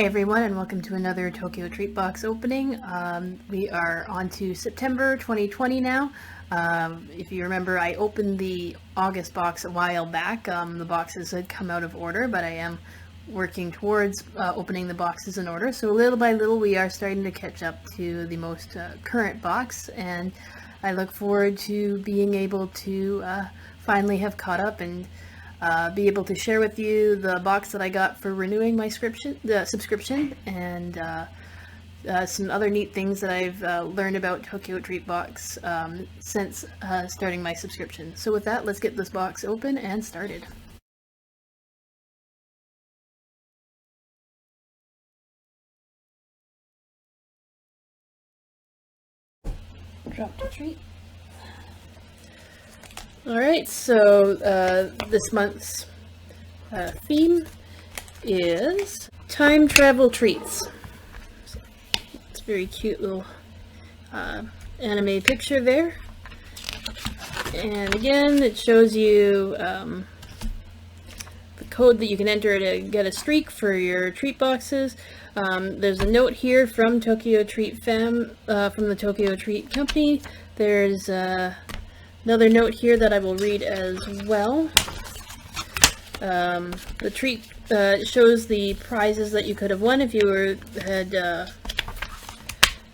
Hey everyone, and welcome to another Tokyo Treat Box opening. We are on to September 2020 now. If you remember, I opened the August box a while back. The boxes had come out of order, but I am working towards opening the boxes in order. So little by little, we are starting to catch up to the most current box, and I look forward to being able to finally have caught up and be able to share with you the box that I got for renewing my subscription, and some other neat things that I've learned about Tokyo Treat Box since starting my subscription. So with that, let's get this box open and started. Drop the treat. Alright, so this month's theme is time travel treats. So it's a very cute little anime picture there. And again, it shows you the code that you can enter to get a streak for your treat boxes. There's a note here from Tokyo Treat from the Tokyo Treat Company. There's another note here that I will read as well. The treat shows the prizes that you could have won if you had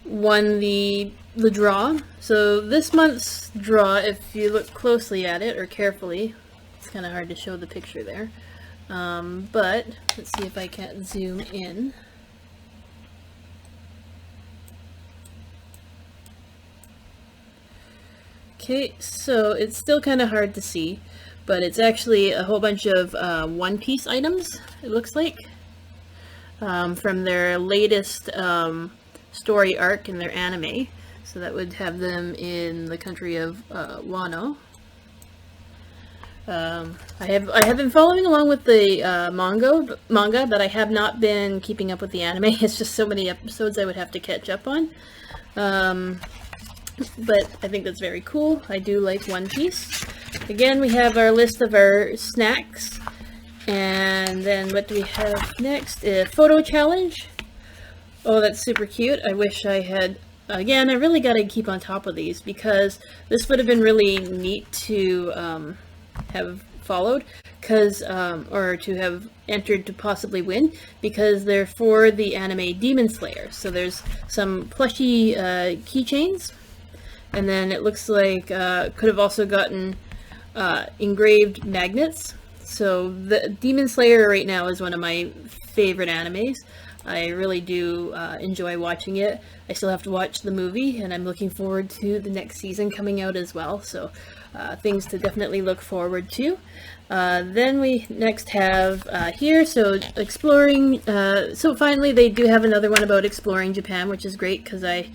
won the draw. So this month's draw, if you look closely at it, or carefully, it's kind of hard to show the picture there, but let's see if I can zoom in. Okay, so it's still kind of hard to see, but it's actually a whole bunch of One Piece items, it looks like, from their latest story arc in their anime. So that would have them in the country of Wano. I have been following along with the manga, but I have not been keeping up with the anime. It's just so many episodes I would have to catch up on. But I think that's very cool. I do like One Piece. Again, we have our list of our snacks. And then what do we have next? A photo challenge. Oh, that's super cute. I wish I had... Again, I really got to keep on top of these, because this would have been really neat to have followed, or to have entered to possibly win, because they're for the anime Demon Slayer. So there's some plushy keychains. And then it looks like could have also gotten engraved magnets. So the Demon Slayer right now is one of my favorite animes. I really do enjoy watching it. I still have to watch the movie, and I'm looking forward to the next season coming out as well. So things to definitely look forward to. Then we next have here, so exploring, so finally they do have another one about exploring Japan, which is great, because I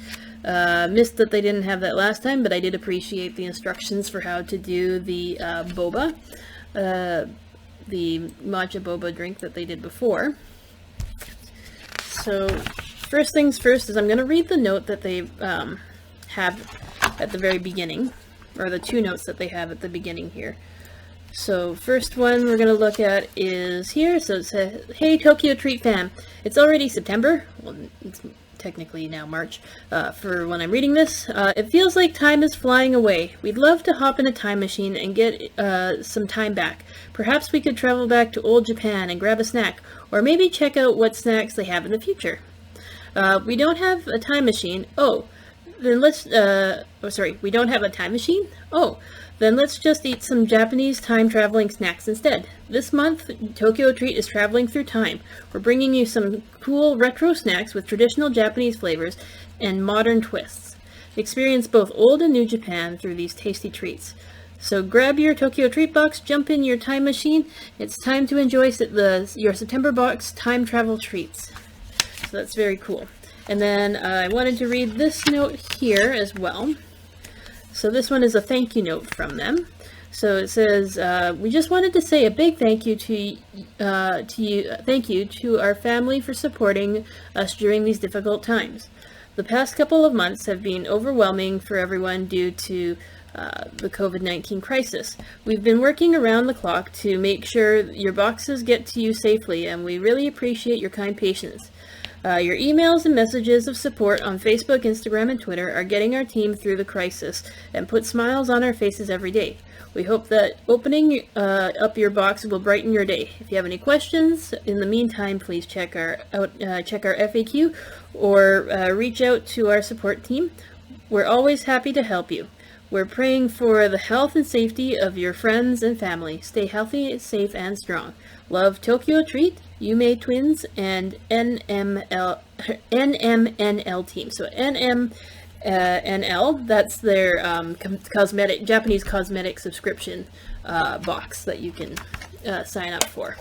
missed that they didn't have that last time, but I did appreciate the instructions for how to do the boba, the matcha boba drink that they did before. So first things first is I'm going to read the note that they have at the very beginning, or the two notes that they have at the beginning here. So first one we're going to look at is here. So it says, "Hey Tokyo Treat fam, it's already September." Well, it's technically now March for when I'm reading this. "It feels like time is flying away. We'd love to hop in a time machine and get some time back. Perhaps we could travel back to old Japan and grab a snack, or maybe check out what snacks they have in the future. We don't have a time machine. Oh, then let's, we don't have a time machine? Oh, then let's just eat some Japanese time-traveling snacks instead. This month, Tokyo Treat is traveling through time. We're bringing you some cool retro snacks with traditional Japanese flavors and modern twists. Experience both old and new Japan through these tasty treats. So grab your Tokyo Treat box, jump in your time machine. It's time to enjoy your September box time travel treats." So that's very cool. And then I wanted to read this note here as well. So this one is a thank you note from them. So it says, "We just wanted to say a big thank you to you. Thank you to our family for supporting us during these difficult times. The past couple of months have been overwhelming for everyone due to the COVID-19 crisis. We've been working around the clock to make sure your boxes get to you safely, and we really appreciate your kind patience. Your emails and messages of support on Facebook, Instagram, and Twitter are getting our team through the crisis and put smiles on our faces every day. We hope that opening up your box will brighten your day. If you have any questions, in the meantime, please check our FAQ or reach out to our support team. We're always happy to help you. We're praying for the health and safety of your friends and family. Stay healthy, safe, and strong. Love, Tokyo Treat, Yume Twins, and NMNL team. So NMNL, that's their Japanese cosmetic subscription box that you can sign up for.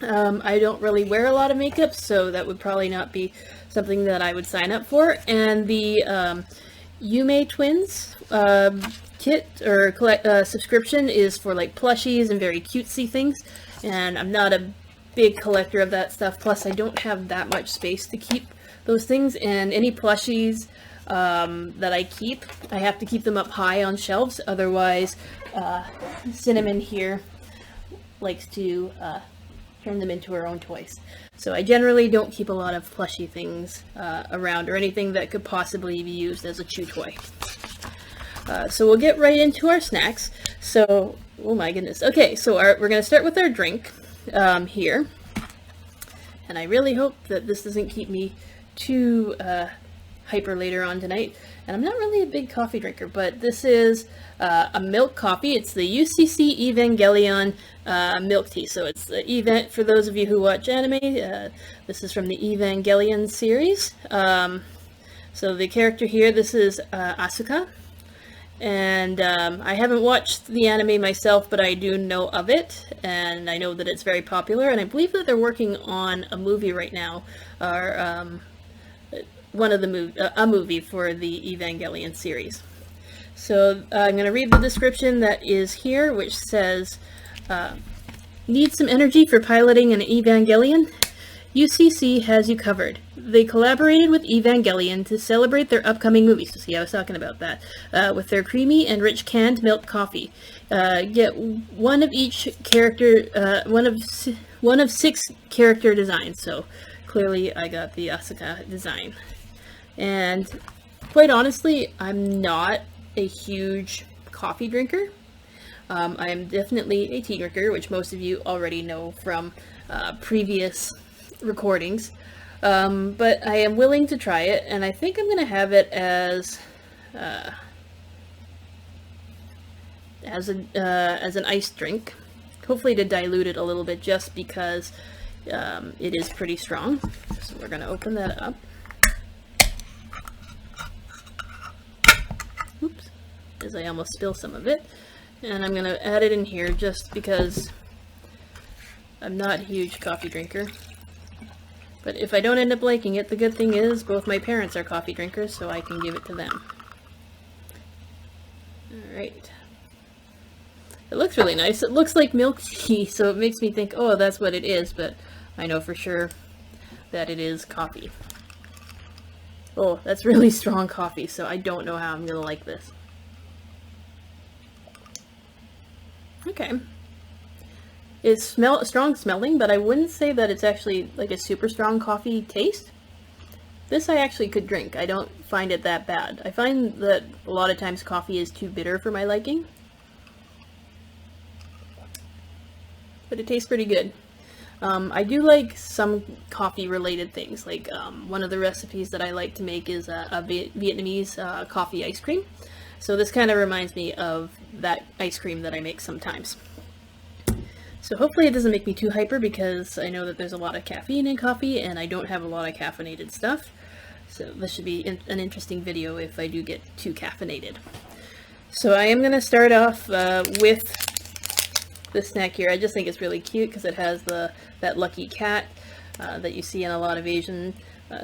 I don't really wear a lot of makeup, so that would probably not be something that I would sign up for. And the Yume Twins kit or subscription is for like plushies and very cutesy things, and I'm not a big collector of that stuff. Plus, I don't have that much space to keep those things, and any plushies that I keep, I have to keep them up high on shelves. Otherwise, Cinnamon here likes to turn them into her own toys. So I generally don't keep a lot of plushie things around, or anything that could possibly be used as a chew toy. So we'll get right into our snacks. So, oh my goodness. Okay, so we're going to start with our drink here. And I really hope that this doesn't keep me too hyper later on tonight. And I'm not really a big coffee drinker, but this is a milk coffee. It's the UCC Evangelion milk tea. So it's the event for those of you who watch anime. This is from the Evangelion series. So the character here, this is Asuka. And I haven't watched the anime myself, but I do know of it, and I know that it's very popular, and I believe that they're working on a movie right now, or a movie for the Evangelion series. So I'm going to read the description that is here, which says, need some energy for piloting an Evangelion? UCC has you covered. They collaborated with Evangelion to celebrate their upcoming movie. So see, I was talking about that. With their creamy and rich canned milk coffee. Get one of each character, one of 6 character designs. So clearly I got the Asuka design. And quite honestly, I'm not a huge coffee drinker. I am definitely a tea drinker, which most of you already know from previous recordings, but I am willing to try it, and I think I'm going to have it as an iced drink, hopefully to dilute it a little bit, just because it is pretty strong. So we're going to open that up. Oops, as I almost spill some of it, and I'm going to add it in here just because I'm not a huge coffee drinker. But if I don't end up liking it, the good thing is both my parents are coffee drinkers, so I can give it to them. Alright. It looks really nice. It looks like milk tea, so it makes me think, oh, that's what it is, but I know for sure that it is coffee. Oh, that's really strong coffee, so I don't know how I'm going to like this. Okay. It's strong smelling, but I wouldn't say that it's actually like a super strong coffee taste. This I actually could drink. I don't find it that bad. I find that a lot of times coffee is too bitter for my liking. But it tastes pretty good. I do like some coffee related things, like one of the recipes that I like to make is a Vietnamese coffee ice cream. So this kind of reminds me of that ice cream that I make sometimes. So hopefully it doesn't make me too hyper, because I know that there's a lot of caffeine in coffee and I don't have a lot of caffeinated stuff. So this should be an interesting video if I do get too caffeinated. So I am going to start off with this snack here. I just think it's really cute because it has that lucky cat that you see in a lot of Asian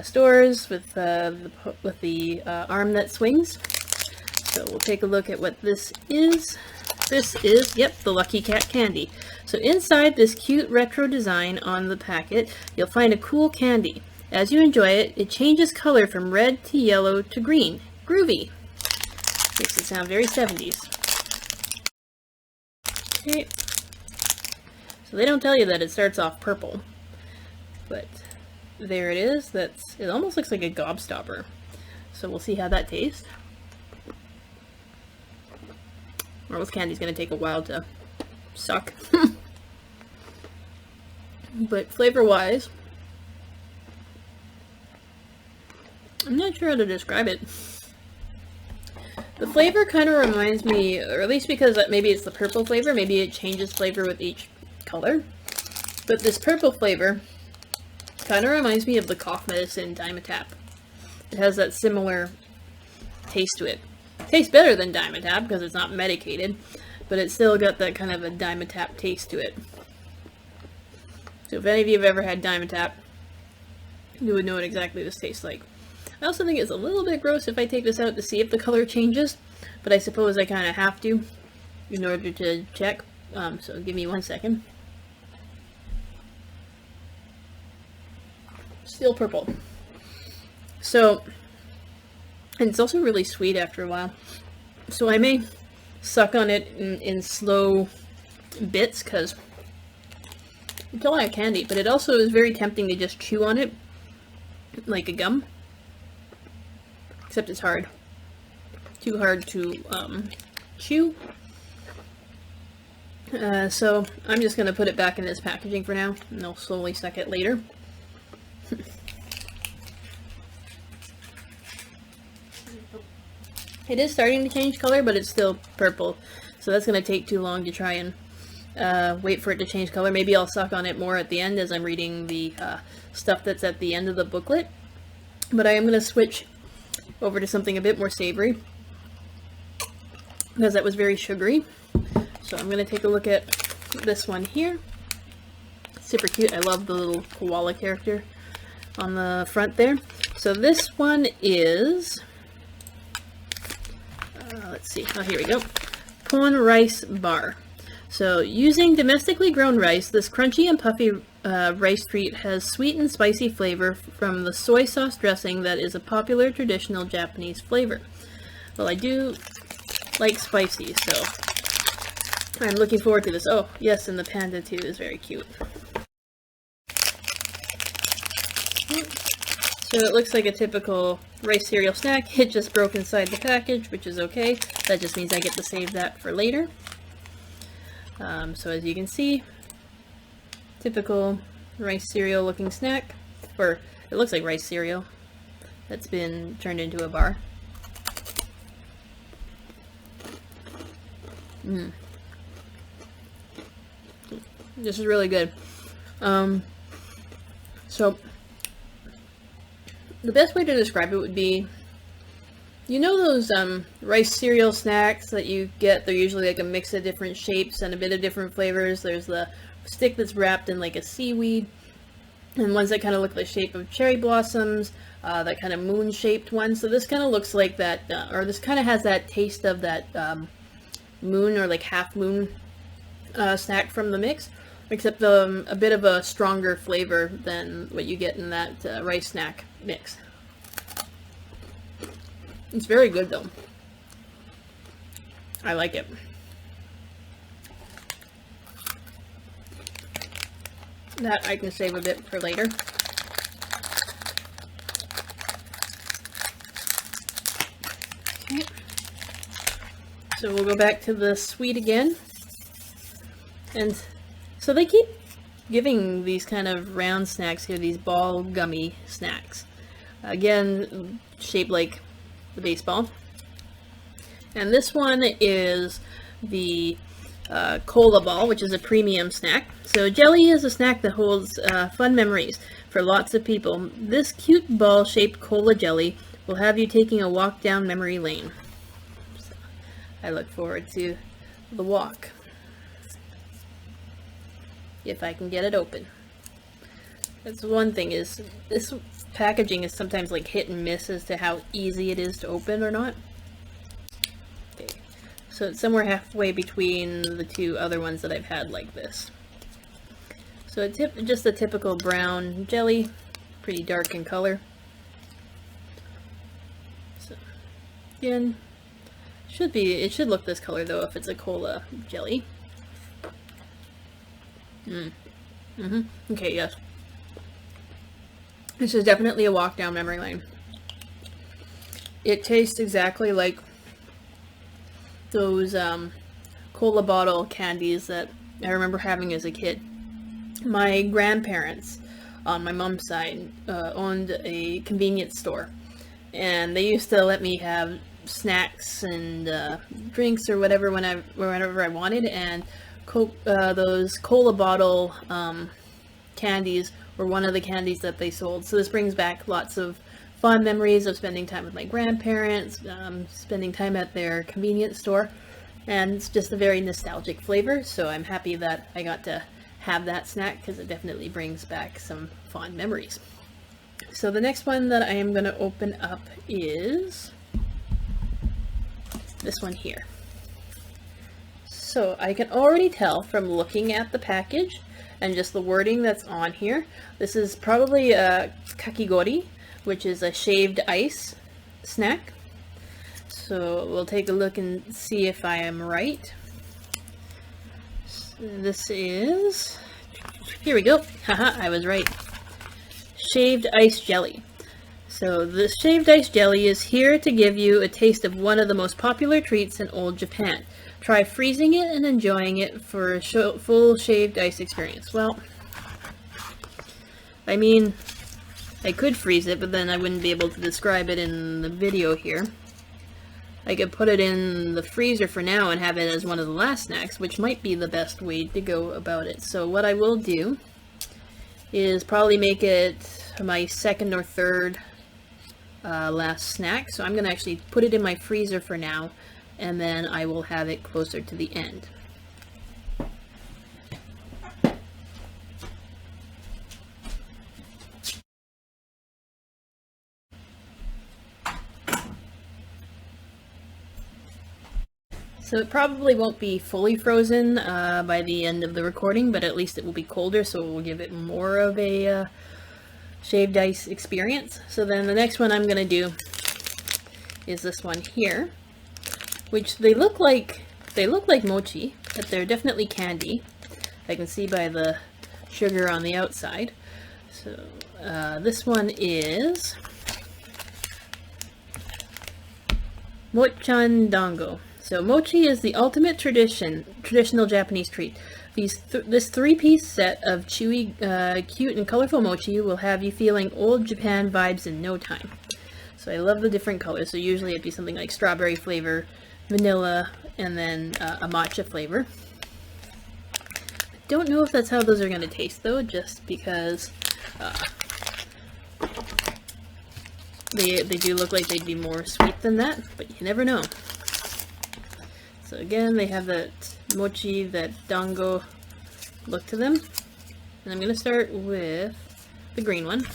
stores with the arm that swings. So we'll take a look at what this is. This is, yep, the Lucky Cat candy. So inside this cute retro design on the packet, you'll find a cool candy. As you enjoy it, it changes color from red to yellow to green. Groovy! Makes it sound very 70s. Okay. So they don't tell you that it starts off purple, but there it is. It almost looks like a gobstopper. So we'll see how that tastes. Rose candy's gonna take a while to suck. But flavor-wise, I'm not sure how to describe it. The flavor kind of reminds me, or at least because maybe it's the purple flavor, maybe it changes flavor with each color. But this purple flavor kind of reminds me of the cough medicine Dimetapp. It has that similar taste to it. Tastes better than Dimetapp because it's not medicated, but it's still got that kind of a Dimetapp taste to it. So if any of you have ever had Dimetapp, you would know what exactly this tastes like. I also think it's a little bit gross if I take this out to see if the color changes, but I suppose I kind of have to in order to check. So give me 1 second. Still purple. So, and it's also really sweet after a while. So I may suck on it in slow bits because it's all I have candy, but it also is very tempting to just chew on it like a gum. Except it's hard. Too hard to chew. So I'm just going to put it back in this packaging for now, and I'll slowly suck it later. It is starting to change color, but it's still purple. So that's going to take too long to try and wait for it to change color. Maybe I'll suck on it more at the end as I'm reading the stuff that's at the end of the booklet. But I am going to switch over to something a bit more savory because that was very sugary. So I'm going to take a look at this one here. Super cute. I love the little koala character on the front there. So this one is, let's see, oh here we go, Pon Rice Bar. So using domestically grown rice, this crunchy and puffy rice treat has sweet and spicy flavor from the soy sauce dressing that is a popular traditional Japanese flavor. Well, I do like spicy, so I'm looking forward to this. Oh, yes, and the panda too is very cute. So it looks like a typical rice cereal snack. It just broke inside the package, which is okay. That just means I get to save that for later. So as you can see, typical rice cereal looking snack, or it looks like rice cereal that's been turned into a bar. This is really good. So the best way to describe it would be, you know those rice cereal snacks that you get? They're usually like a mix of different shapes and a bit of different flavors. There's the stick that's wrapped in like a seaweed, and ones that kind of look like the shape of cherry blossoms, that kind of moon-shaped one. So this kind of looks like that, or this kind of has that taste of that moon or like half moon snack from the mix, except a bit of a stronger flavor than what you get in that rice snack mix. It's very good though. I like it. That I can save a bit for later. Okay. So we'll go back to the sweet again. And so they keep giving these kind of round snacks here, these ball gummy snacks. Again, shaped like the baseball. And this one is the cola ball, which is a premium snack. So jelly is a snack that holds fun memories for lots of people. This cute ball shaped cola jelly will have you taking a walk down memory lane. So I look forward to the walk, if I can get it open. That's one thing, is this packaging is sometimes like hit and miss as to how easy it is to open or not. Okay, so it's somewhere halfway between the two other ones that I've had like this. So just a typical brown jelly, pretty dark in color. So again, It should look this color though if it's a cola jelly. Okay, yes. This is definitely a walk down memory lane. It tastes exactly like those cola bottle candies that I remember having as a kid. My grandparents on my mom's side owned a convenience store, and they used to let me have snacks and drinks or whatever whenever I wanted, and those cola bottle candies were one of the candies that they sold. So this brings back lots of fond memories of spending time with my grandparents, spending time at their convenience store, and it's just a very nostalgic flavor, so I'm happy that I got to have that snack because it definitely brings back some fond memories. So the next one that I am going to open up is this one here. So I can already tell from looking at the package and just the wording that's on here, this is probably a kakigori, which is a shaved ice snack. So we'll take a look and see if I am right. This is, here we go, haha, I was right. Shaved ice jelly. So the shaved ice jelly is here to give you a taste of one of the most popular treats in old Japan. Try freezing it and enjoying it for a full shaved ice experience. Well, I mean, I could freeze it, but then I wouldn't be able to describe it in the video here. I could put it in the freezer for now and have it as one of the last snacks, which might be the best way to go about it. So what I will do is probably make it my second or third last snack. So I'm going to actually put it in my freezer for now, and then I will have it closer to the end. So it probably won't be fully frozen by the end of the recording, but at least it will be colder, so it will give it more of a shaved ice experience. So then the next one I'm going to do is this one here, which they look like mochi, but they're definitely candy. I can see by the sugar on the outside. So this one is Mochan Dango. So mochi is the ultimate traditional Japanese treat. This three-piece set of chewy, cute, and colorful mochi will have you feeling old Japan vibes in no time. So I love the different colors. So usually it'd be something like strawberry flavor, vanilla, and then a matcha flavor. I don't know if that's how those are going to taste though, just because they do look like they'd be more sweet than that, but you never know. So again, they have that mochi, that dango look to them. And I'm going to start with the green one.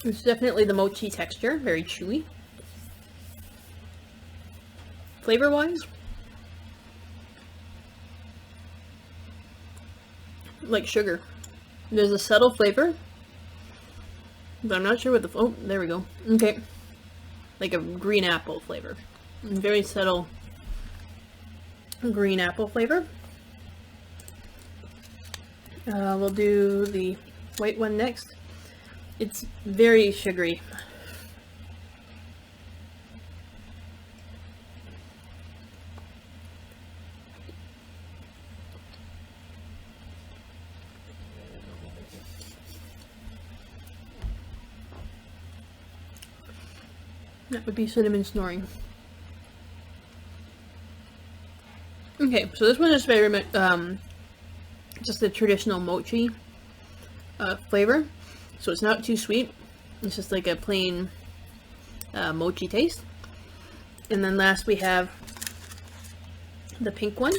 It's definitely the mochi texture, very chewy. Flavor-wise, like sugar. There's a subtle flavor, but I'm not sure what the, oh, there we go. Okay. Like a green apple flavor. Very subtle green apple flavor. We'll do the white one next. It's very sugary. That would be cinnamon snoring. Okay, so this one is very much just the traditional mochi flavor. So it's not too sweet. It's just like a plain mochi taste. And then last we have the pink one.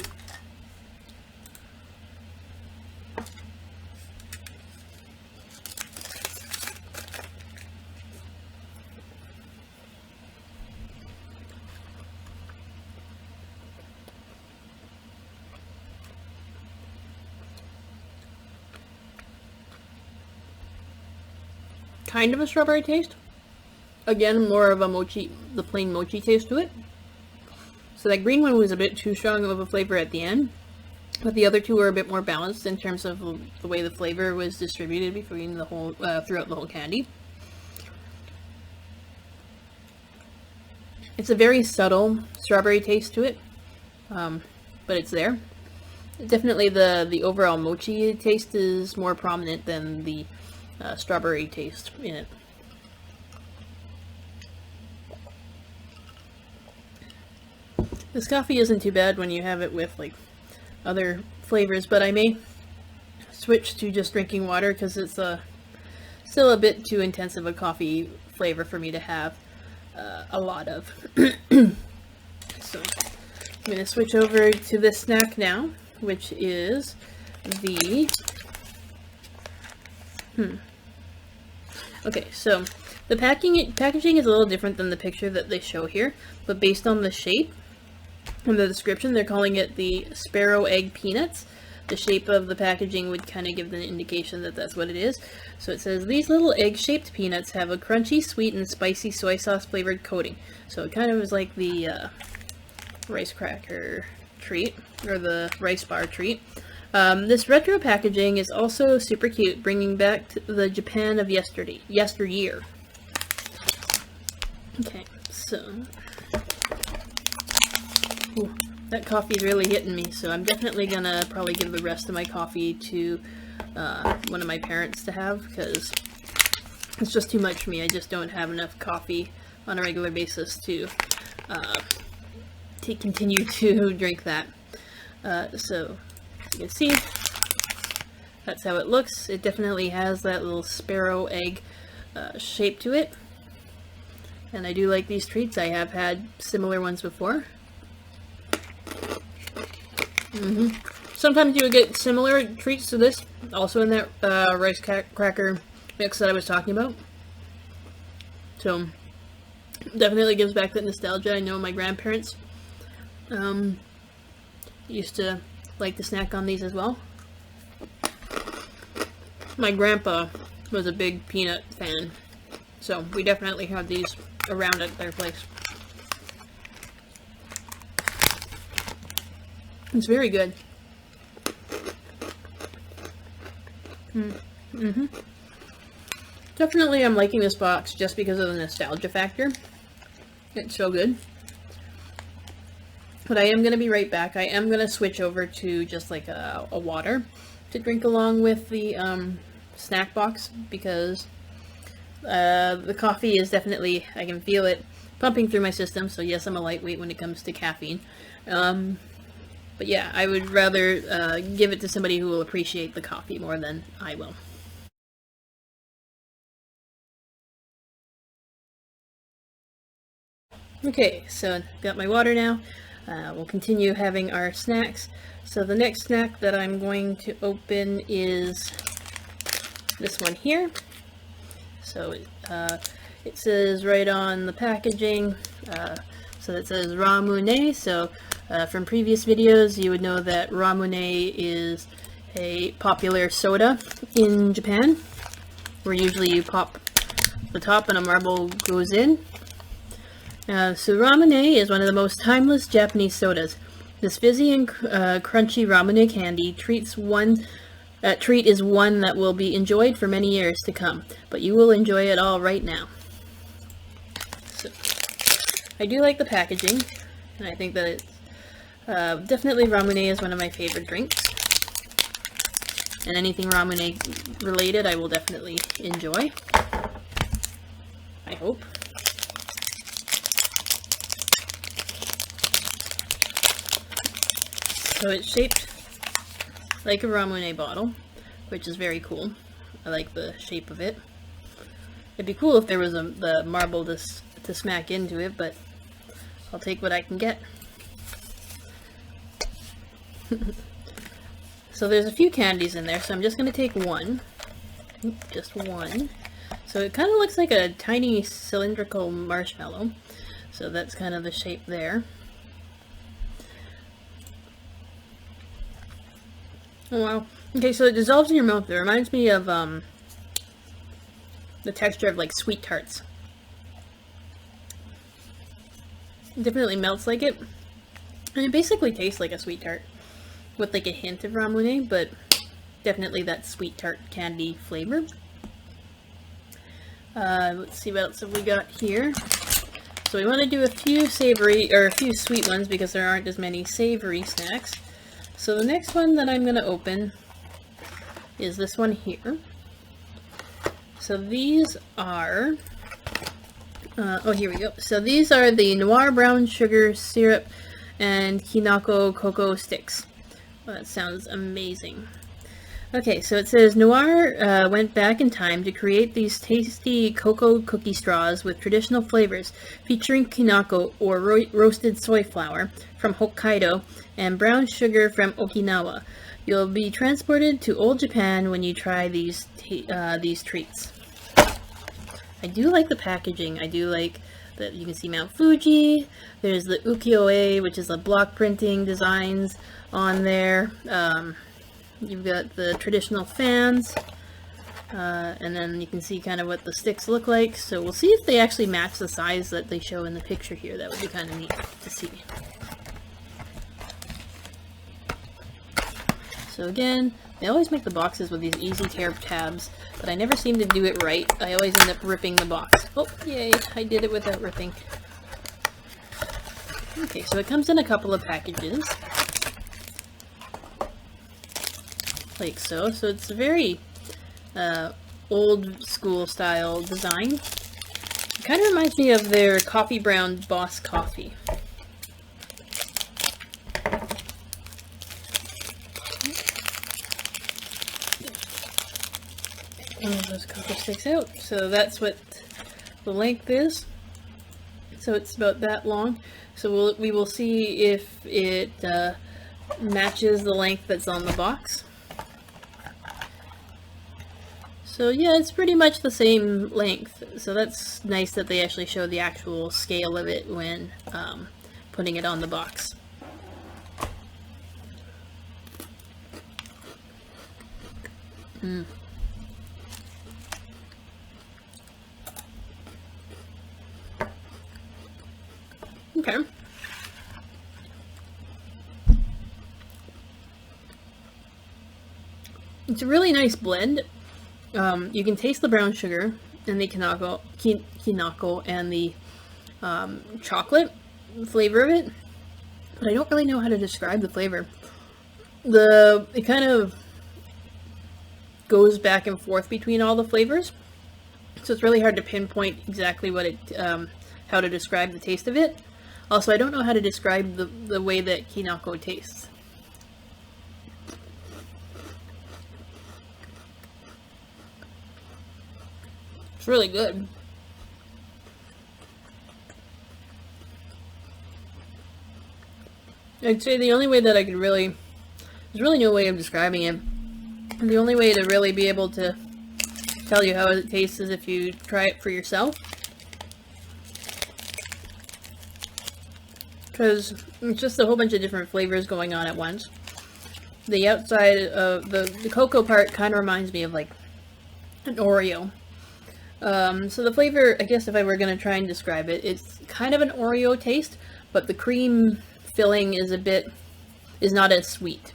kind of a strawberry taste. Again, more of a mochi, the plain mochi taste to it. So that green one was a bit too strong of a flavor at the end, but the other two were a bit more balanced in terms of the way the flavor was distributed between the whole throughout the whole candy. It's a very subtle strawberry taste to it, but it's there. Definitely the overall mochi taste is more prominent than the strawberry taste in it. This coffee isn't too bad when you have it with like other flavors, but I may switch to just drinking water because it's still a bit too intense of a coffee flavor for me to have a lot of. So I'm going to switch over to this snack now, which is the okay, so the packaging is a little different than the picture that they show here, but based on the shape and the description, they're calling it the Sparrow Egg Peanuts. The shape of the packaging would kind of give an indication that that's what it is. So it says, these little egg-shaped peanuts have a crunchy, sweet, and spicy soy sauce flavored coating. So it kind of is like the rice cracker treat, or the rice bar treat. This retro packaging is also super cute, bringing back the Japan of yesteryear. Okay, so ooh, that coffee is really hitting me, so I'm definitely gonna probably give the rest of my coffee to one of my parents to have, because it's just too much for me. I just don't have enough coffee on a regular basis to continue to drink that. So you can see that's how it looks. It definitely has that little sparrow egg shape to it, and I do like these treats. I have had similar ones before. Sometimes you would get similar treats to this, also in that rice cracker mix that I was talking about. So, definitely gives back that nostalgia. I know my grandparents used to like to snack on these as well. My grandpa was a big peanut fan, so we definitely had these around at their place. It's very good. Definitely I'm liking this box just because of the nostalgia factor. It's so good. But I am going to be right back. I am going to switch over to just like a water to drink along with the snack box, because the coffee is definitely, I can feel it pumping through my system. So yes, I'm a lightweight when it comes to caffeine. But yeah, I would rather give it to somebody who will appreciate the coffee more than I will. Okay, so got my water now. We'll continue having our snacks. So the next snack that I'm going to open is this one here. So it says right on the packaging, so it says Ramune. So from previous videos, you would know that Ramune is a popular soda in Japan, where usually you pop the top and a marble goes in. So Ramune is one of the most timeless Japanese sodas. This fizzy and crunchy Ramune candy treat is one that will be enjoyed for many years to come, but you will enjoy it all right now. So, I do like the packaging, and I think that it's definitely Ramune is one of my favorite drinks, and anything Ramune related I will definitely enjoy, I hope. So it's shaped like a Ramune bottle, which is very cool. I like the shape of it. It'd be cool if there was the marble to smack into it, but I'll take what I can get. So there's a few candies in there, so I'm just going to take one. Just one. So it kind of looks like a tiny cylindrical marshmallow. So that's kind of the shape there. Oh wow. Okay, so it dissolves in your mouth. It reminds me of the texture of like sweet tarts. It definitely melts like it, and it basically tastes like a sweet tart with like a hint of ramune, but definitely that sweet tart candy flavor. Let's see what else have we got here. So we want to do a few savory, or a few sweet ones because there aren't as many savory snacks. So the next one that I'm going to open is this one here. So these are, oh here we go. So these are the Noir Brown Sugar Syrup and Kinako Cocoa Sticks. Well, that sounds amazing. Okay, so it says Noir went back in time to create these tasty cocoa cookie straws with traditional flavors featuring kinako or roasted soy flour from Hokkaido and brown sugar from Okinawa. You'll be transported to old Japan when you try these treats. I do like the packaging. I do like that you can see Mount Fuji. There's the ukiyo-e, which is the block printing designs on there. You've got the traditional fans, and then you can see kind of what the sticks look like. So we'll see if they actually match the size that they show in the picture here. That would be kind of neat to see. So again, they always make the boxes with these easy tear tabs, but I never seem to do it right. I always end up ripping the box. Oh, yay, I did it without ripping. Okay, so it comes in a couple of packages. Like so. So it's a very old school style design. It kind of reminds me of their coffee brown Boss coffee. Those cocoa sticks out. So that's what the length is. So it's about that long. So we will see if it matches the length that's on the box. So yeah, it's pretty much the same length. So that's nice that they actually show the actual scale of it when putting it on the box. Okay. It's a really nice blend. You can taste the brown sugar and the kinako and the chocolate flavor of it, but I don't really know how to describe the flavor. It kind of goes back and forth between all the flavors, so it's really hard to pinpoint exactly what it, how to describe the taste of it. Also, I don't know how to describe the way that kinako tastes. It's really good. I'd say the only way that I could really, there's really no way of describing it. The only way to really be able to tell you how it tastes is if you try it for yourself. Because it's just a whole bunch of different flavors going on at once. The outside of the cocoa part kind of reminds me of like an Oreo. So the flavor, I guess if I were going to try and describe it, it's kind of an Oreo taste, but the cream filling is not as sweet.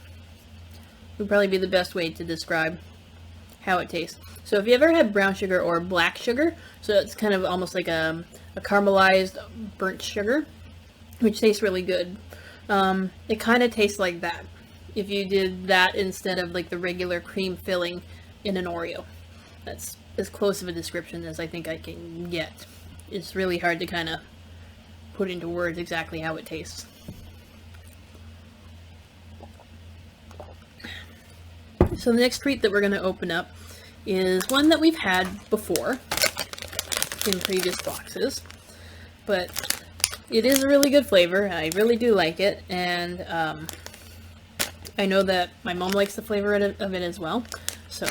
Would probably be the best way to describe how it tastes. So if you ever had brown sugar or black sugar, so it's kind of almost like a caramelized burnt sugar, which tastes really good. It kind of tastes like that. If you did that instead of like the regular cream filling in an Oreo. That's as close of a description as I think I can get. It's really hard to kind of put into words exactly how it tastes. So the next treat that we're going to open up is one that we've had before in previous boxes, but it is a really good flavor. I really do like it, and I know that my mom likes the flavor of it as well, so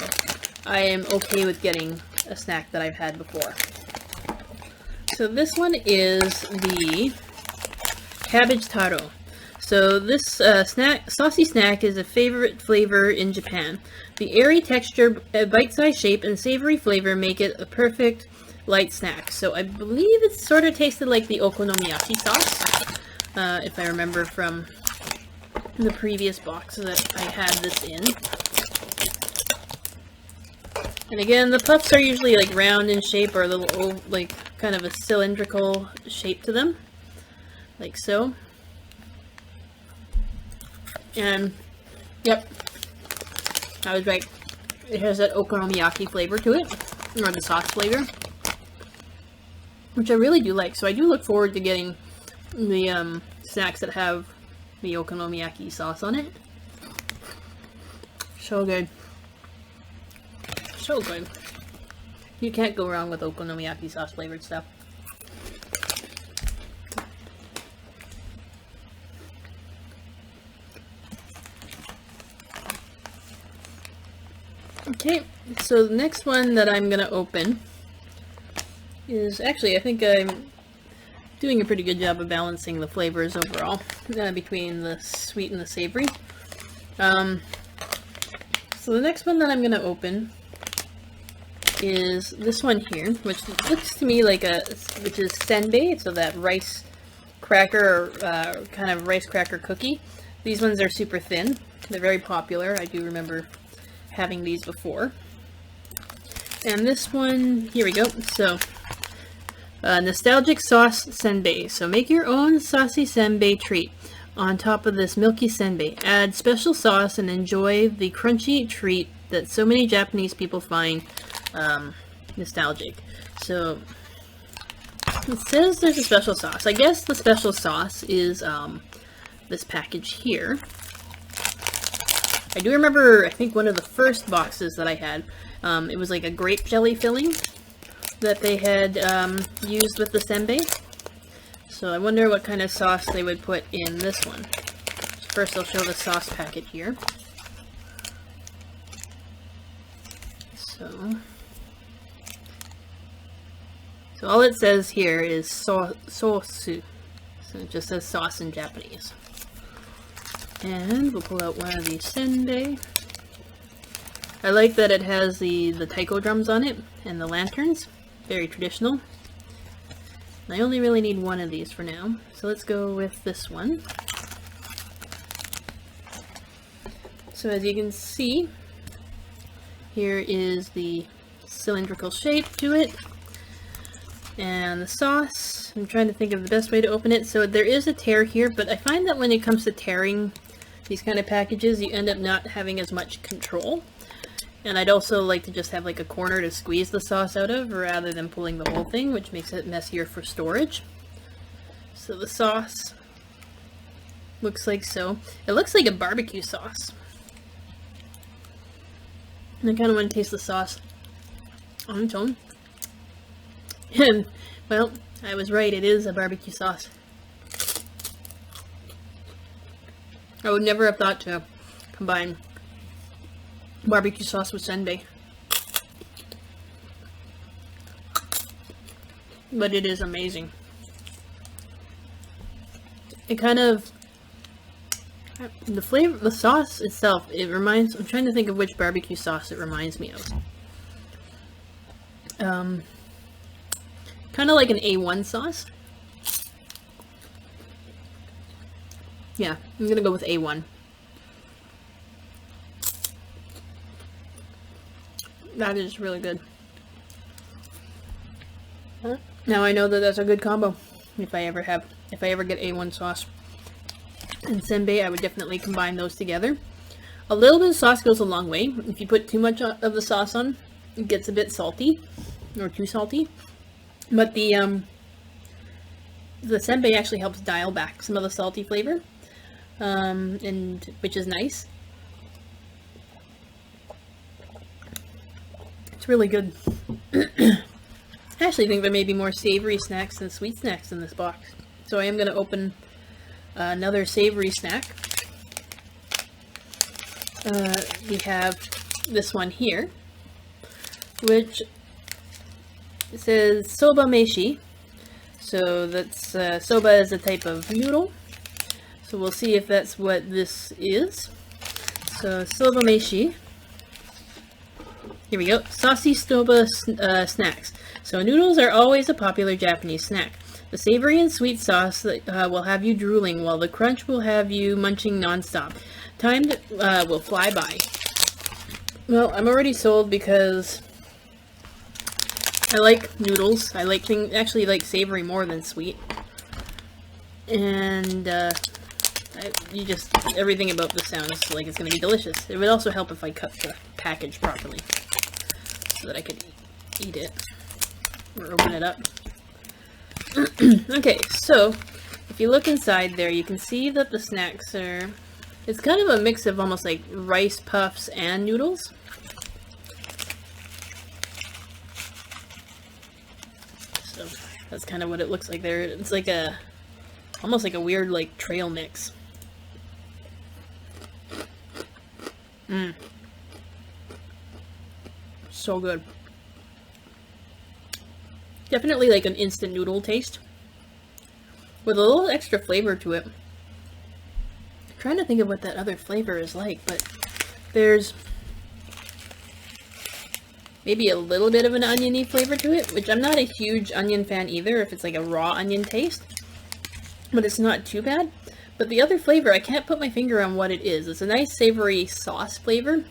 I am okay with getting a snack that I've had before. So this one is the cabbage taro. So this saucy snack is a favorite flavor in Japan. The airy texture, bite-sized shape, and savory flavor make it a perfect light snack. So I believe it sort of tasted like the okonomiyaki sauce, if I remember from the previous box that I had this in. And again, the puffs are usually like round in shape or a little, like, kind of a cylindrical shape to them, like so. And, yep, I was right. It has that okonomiyaki flavor to it, or the sauce flavor, which I really do like. So I do look forward to getting the snacks that have the okonomiyaki sauce on it. So good. So good. You can't go wrong with okonomiyaki sauce flavored stuff. Okay, so the next one that I'm going to open is, actually, I think I'm doing a pretty good job of balancing the flavors overall between the sweet and the savory. So the next one that I'm going to open is this one here, which looks to me like which is senbei, so that rice cracker, kind of rice cracker cookie. These ones are super thin. They're very popular. I do remember having these before. And this one, here we go. So, nostalgic sauce senbei. So make your own saucy senbei treat on top of this milky senbei. Add special sauce and enjoy the crunchy treat that so many Japanese people find nostalgic. So it says there's a special sauce. I guess the special sauce is this package here. I do remember, I think one of the first boxes that I had, it was like a grape jelly filling that they had used with the senbei. So I wonder what kind of sauce they would put in this one. First I'll show the sauce packet here. So all it says here is sosu. So it just says sauce in Japanese. And we'll pull out one of these senbei. I like that it has the taiko drums on it and the lanterns. Very traditional. I only really need one of these for now. So let's go with this one. So as you can see, here is the cylindrical shape to it. And the sauce, I'm trying to think of the best way to open it. So there is a tear here, but I find that when it comes to tearing these kind of packages, you end up not having as much control. And I'd also like to just have like a corner to squeeze the sauce out of rather than pulling the whole thing, which makes it messier for storage. So the sauce looks like so. It looks like a barbecue sauce. And I kind of want to taste the sauce on its own. And, well, I was right, it is a barbecue sauce. I would never have thought to combine barbecue sauce with senbei. But it is amazing. It kind of, the flavor, the sauce itself, it reminds, I'm trying to think of which barbecue sauce it reminds me of. Kind of like an A1 sauce. Yeah, I'm gonna go with A1. That is really good. Now I know that that's a good combo. If I ever get A1 sauce and senbei, I would definitely combine those together. A little bit of sauce goes a long way. If you put too much of the sauce on, it gets a bit salty, or too salty. But the senbei actually helps dial back some of the salty flavor, and which is nice. It's really good. I actually think there may be more savory snacks than sweet snacks in this box. So I am going to open another savory snack. We have this one here, which says soba meshi. So that's soba is a type of noodle. So we'll see if that's what this is. So Sobameshi. Here we go. Saucy soba snacks. So noodles are always a popular Japanese snack. The savory and sweet sauce will have you drooling, while the crunch will have you munching non-stop. Time will fly by. Well, I'm already sold because I like noodles. I like actually like savory more than sweet. And everything about this sounds like it's going to be delicious. It would also help if I cut the package properly so that I could eat it or open it up. Okay, so if you look inside there, you can see that the snacks are, it's kind of a mix of almost like rice puffs and noodles. So that's kind of what it looks like there. It's like almost like a weird like trail mix. So good. Definitely like an instant noodle taste with a little extra flavor to it. I'm trying to think of what that other flavor is like, but there's maybe a little bit of an oniony flavor to it, which I'm not a huge onion fan either if it's like a raw onion taste, but it's not too bad. But the other flavor, I can't put my finger on what it is. It's a nice savory sauce flavor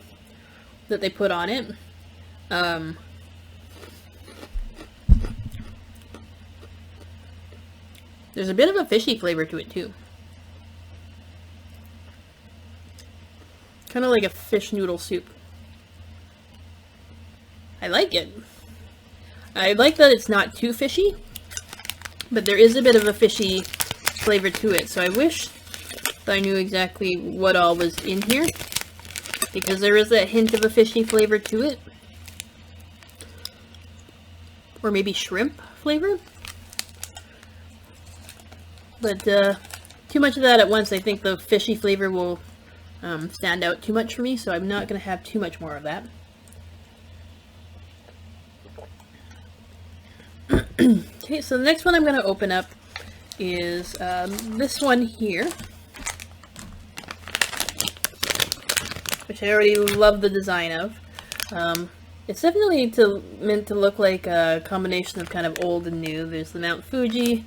that they put on it. There's a bit of a fishy flavor to it too. Kind of like a fish noodle soup. I like it. I like that it's not too fishy, but there is a bit of a fishy flavor to it. So I wish that I knew exactly what all was in here, because there is a hint of a fishy flavor to it. Or maybe shrimp flavor. But too much of that at once, I think the fishy flavor will stand out too much for me, so I'm not going to have too much more of that. Okay, so the next one I'm going to open up is this one here, which I already love the design of. It's definitely meant to look like a combination of kind of old and new. There's the Mount Fuji.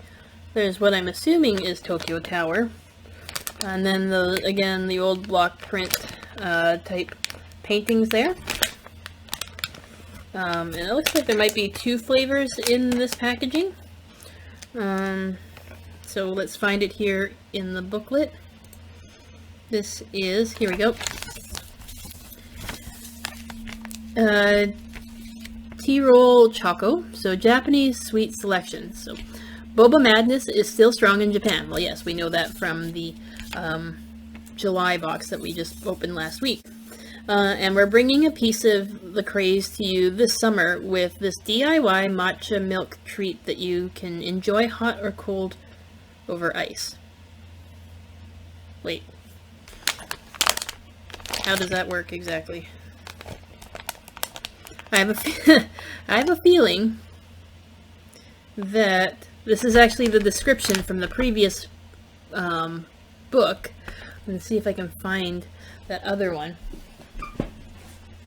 There's what I'm assuming is Tokyo Tower. And then, again, the old block print type paintings there. And it looks like there might be 2 flavors in this packaging. So let's find it here in the booklet. This is, here we go. Tea Roll Choco. So Japanese sweet selection. So Boba Madness is still strong in Japan. Well, yes, we know that from the July box that we just opened last week. And we're bringing a piece of the craze to you this summer with this DIY matcha milk treat that you can enjoy hot or cold over ice. Wait. How does that work exactly? I have a feeling that this is actually the description from the previous book. Let's see if I can find that other one.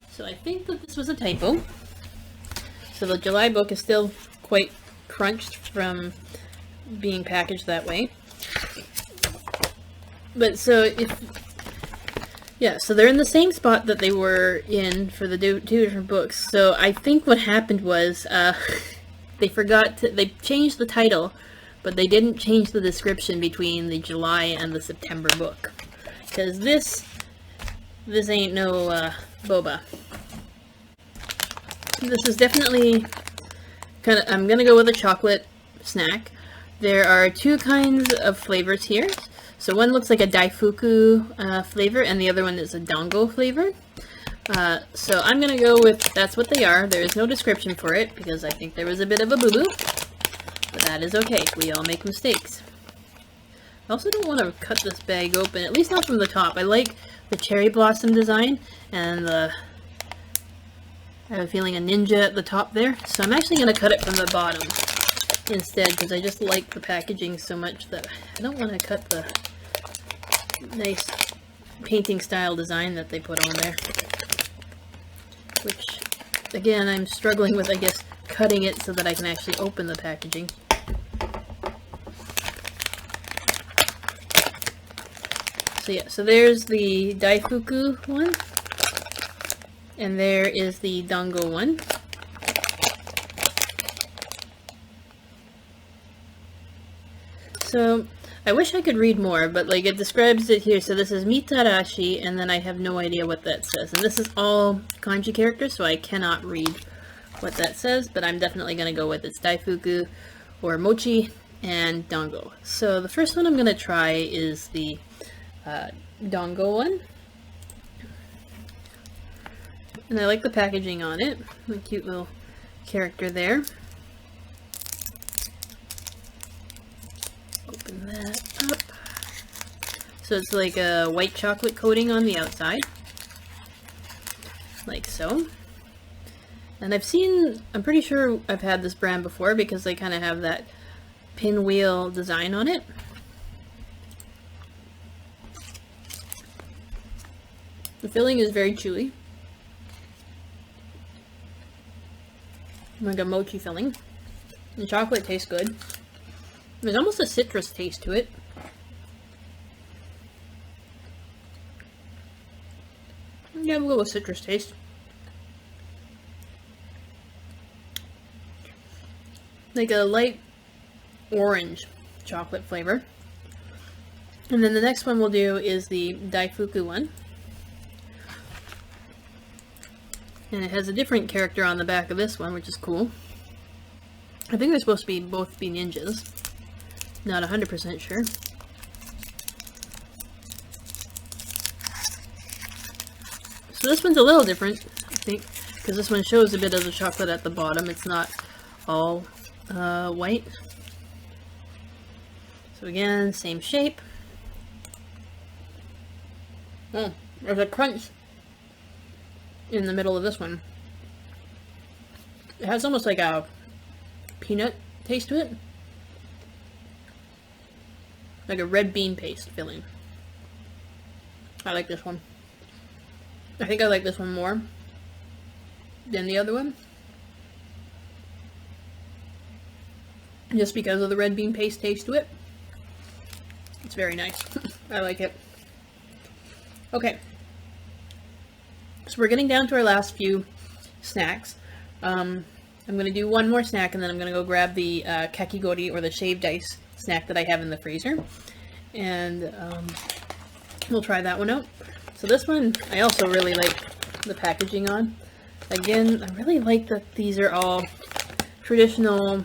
So I think that this was a typo. So the July book is still quite crunched from being packaged that way. But so so they're in the same spot that they were in for the two different books. So I think what happened was they changed the title, but they didn't change the description between the July and the September book. Because this ain't no boba. This is definitely I'm gonna go with a chocolate snack. There are 2 kinds of flavors here. So one looks like a Daifuku flavor, and the other one is a Dango flavor. So I'm gonna go with, that's what they are. There is no description for it, because I think there was a bit of a boo-boo. But that is okay, we all make mistakes. I also don't want to cut this bag open, at least not from the top. I like the cherry blossom design, and I have a feeling a ninja at the top there. So I'm actually gonna cut it from the bottom instead, because I just like the packaging so much that I don't want to cut the nice painting style design that they put on there. Which, again, I'm struggling with, I guess, cutting it so that I can actually open the packaging. So yeah, so there's the Daifuku one, and there is the Dango one. So, I wish I could read more, but like it describes it here. So this is Mitarashi, and then I have no idea what that says. And this is all kanji characters, so I cannot read what that says, but I'm definitely going to go with it's Daifuku, or Mochi, and Dango. So the first one I'm going to try is the Dango one. And I like the packaging on it. A cute little character there. Open that up. So it's like a white chocolate coating on the outside. Like so. And I'm pretty sure I've had this brand before because they kind of have that pinwheel design on it. The filling is very chewy. Like a mochi filling. The chocolate tastes good. There's almost a citrus taste to it. Yeah, a little citrus taste. Like a light orange chocolate flavor. And then the next one we'll do is the Daifuku one. And it has a different character on the back of this one, which is cool. I think they're supposed to both be ninjas. Not 100% sure. So this one's a little different, I think, because this one shows a bit of the chocolate at the bottom. It's not all white. So again, same shape. Oh, there's a crunch in the middle of this one. It has almost like a peanut taste to it. Like a red bean paste filling. I like this one. I think I like this one more than the other one. Just because of the red bean paste taste to it. It's very nice. I like it. Okay. So we're getting down to our last few snacks. I'm going to do one more snack and then I'm going to go grab the kakigori or the shaved ice snack that I have in the freezer. And we'll try that one out. So this one, I also really like the packaging on. Again, I really like that these are all traditional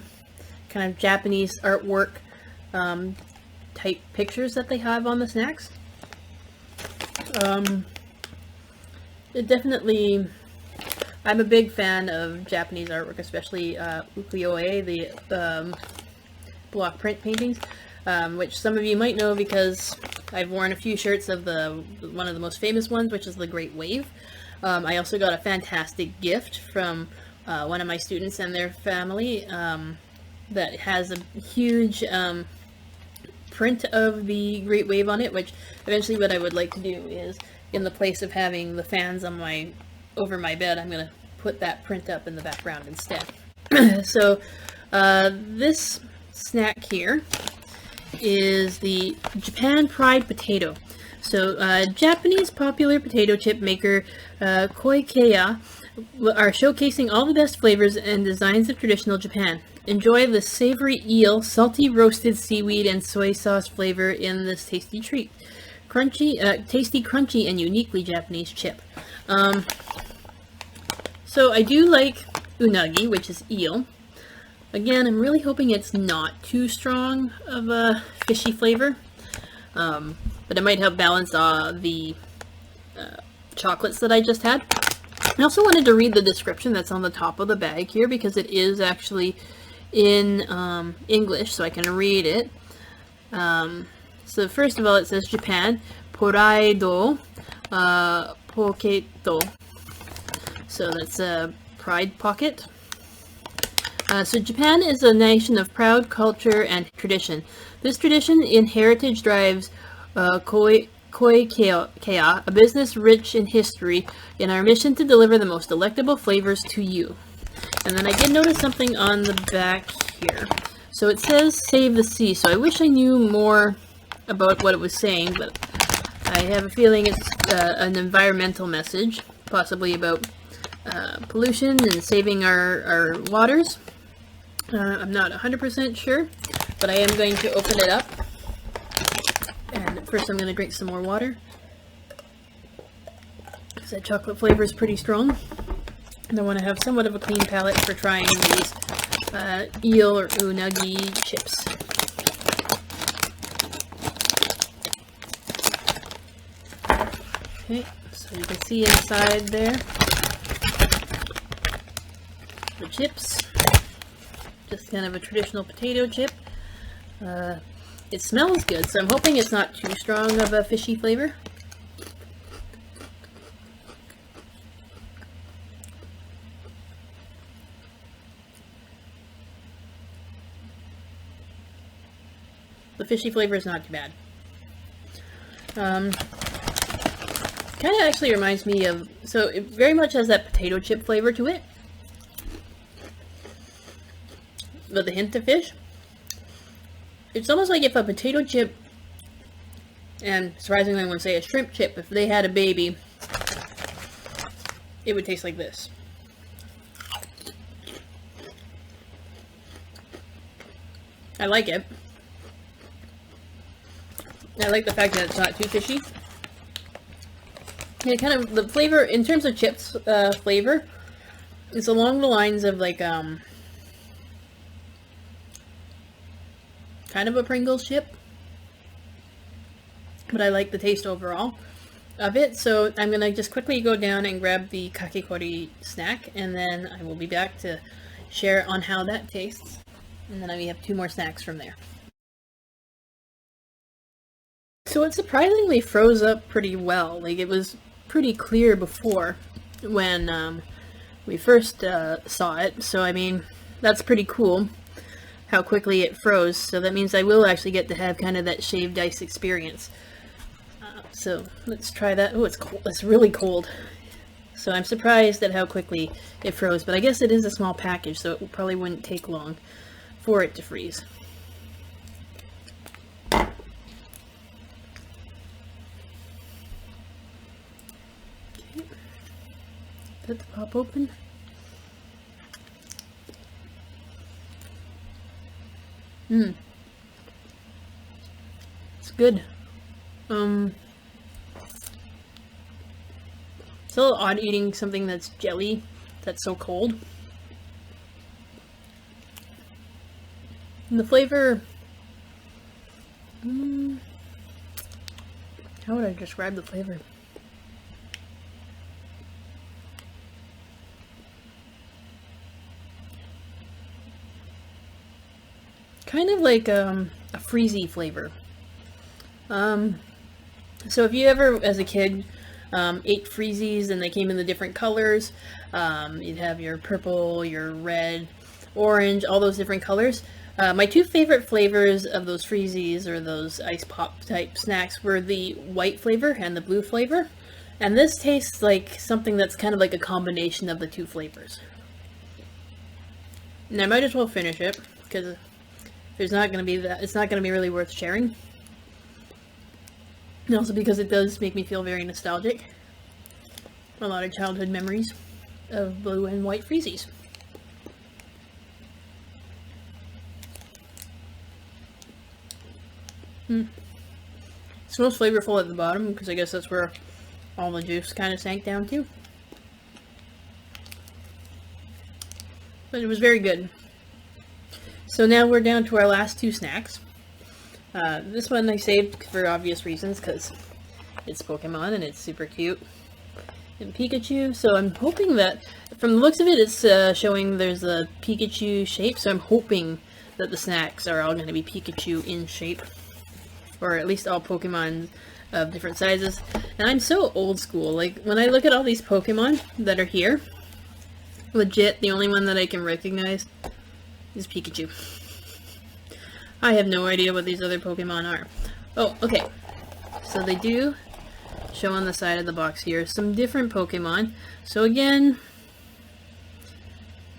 kind of Japanese artwork type pictures that they have on the snacks. It definitely, I'm a big fan of Japanese artwork, especially ukiyo-e, the block print paintings, which some of you might know because I've worn a few shirts of one of the most famous ones, which is the Great Wave. I also got a fantastic gift from one of my students and their family that has a huge print of the Great Wave on it, which eventually what I would like to do is, in the place of having the fans on over my bed, I'm going to put that print up in the background instead. So this snack here is the Japan Pride Potato. So Japanese popular potato chip maker Koikeya are showcasing all the best flavors and designs of traditional Japan. Enjoy the savory eel, salty roasted seaweed, and soy sauce flavor in this tasty treat. Tasty, crunchy, and uniquely Japanese chip. So I do like unagi, which is eel. Again, I'm really hoping it's not too strong of a fishy flavor, but it might help balance the chocolates that I just had. I also wanted to read the description that's on the top of the bag here because it is actually in English, so I can read it. So first of all, it says Japan, Poraido Poketo. So that's a pride pocket. So Japan is a nation of proud culture and tradition. This tradition in heritage drives Koi Kea, a business rich in history, in our mission to deliver the most delectable flavors to you. And then I did notice something on the back here. So it says Save the Sea, so I wish I knew more about what it was saying, but I have a feeling it's an environmental message, possibly about pollution and saving our waters. I'm not 100% sure, but I am going to open it up. And first I'm going to drink some more water, because that chocolate flavor is pretty strong. And I want to have somewhat of a clean palate for trying these eel or unagi chips. Okay, so you can see inside there the chips. Just kind of a traditional potato chip. It smells good, so I'm hoping it's not too strong of a fishy flavor. The fishy flavor is not too bad. Kind of actually reminds me of, so it very much has that potato chip flavor to it, with a hint of fish. It's almost like if a potato chip, and surprisingly I want to say a shrimp chip, if they had a baby, it would taste like this. I like it. I like the fact that it's not too fishy. Yeah, kind of the flavor, in terms of chips flavor, it's along the lines of like kind of a Pringles chip, but I like the taste overall of it. So I'm gonna just quickly go down and grab the kakekori snack, and then I will be back to share on how that tastes, and then we have 2 more snacks from there. So it surprisingly froze up pretty well. Like, it was pretty clear before when we first saw it. So I mean, that's pretty cool how quickly it froze. So that means I will actually get to have kind of that shaved ice experience. So let's try that. Oh, it's cold. It's really cold. So I'm surprised at how quickly it froze, but I guess it is a small package, so it probably wouldn't take long for it to freeze. Let the pop open. It's good. It's a little odd eating something that's jelly that's so cold. And the flavor, how would I describe the flavor? Kind of like a freezy flavor. So if you ever, as a kid, ate Freezies and they came in the different colors, you'd have your purple, your red, orange, all those different colors. My 2 favorite flavors of those Freezies, or those ice pop type snacks, were the white flavor and the blue flavor. And this tastes like something that's kind of like a combination of the 2 flavors. And I might as well finish it, because there's not going to be that, it's not going to be really worth sharing. And also because it does make me feel very nostalgic. A lot of childhood memories of blue and white Freezies. It's most flavorful at the bottom, because I guess that's where all the juice kind of sank down to. But it was very good. So now we're down to our last 2 snacks. This one I saved for obvious reasons, because it's Pokemon and it's super cute. And Pikachu, so I'm hoping that, from the looks of it, it's showing there's a Pikachu shape, so I'm hoping that the snacks are all going to be Pikachu in shape. Or at least all Pokemon of different sizes. And I'm so old school, like, when I look at all these Pokemon that are here, legit, the only one that I can recognize is Pikachu. I have no idea what these other Pokemon are. Oh, okay. So they do show on the side of the box here some different Pokemon. So again,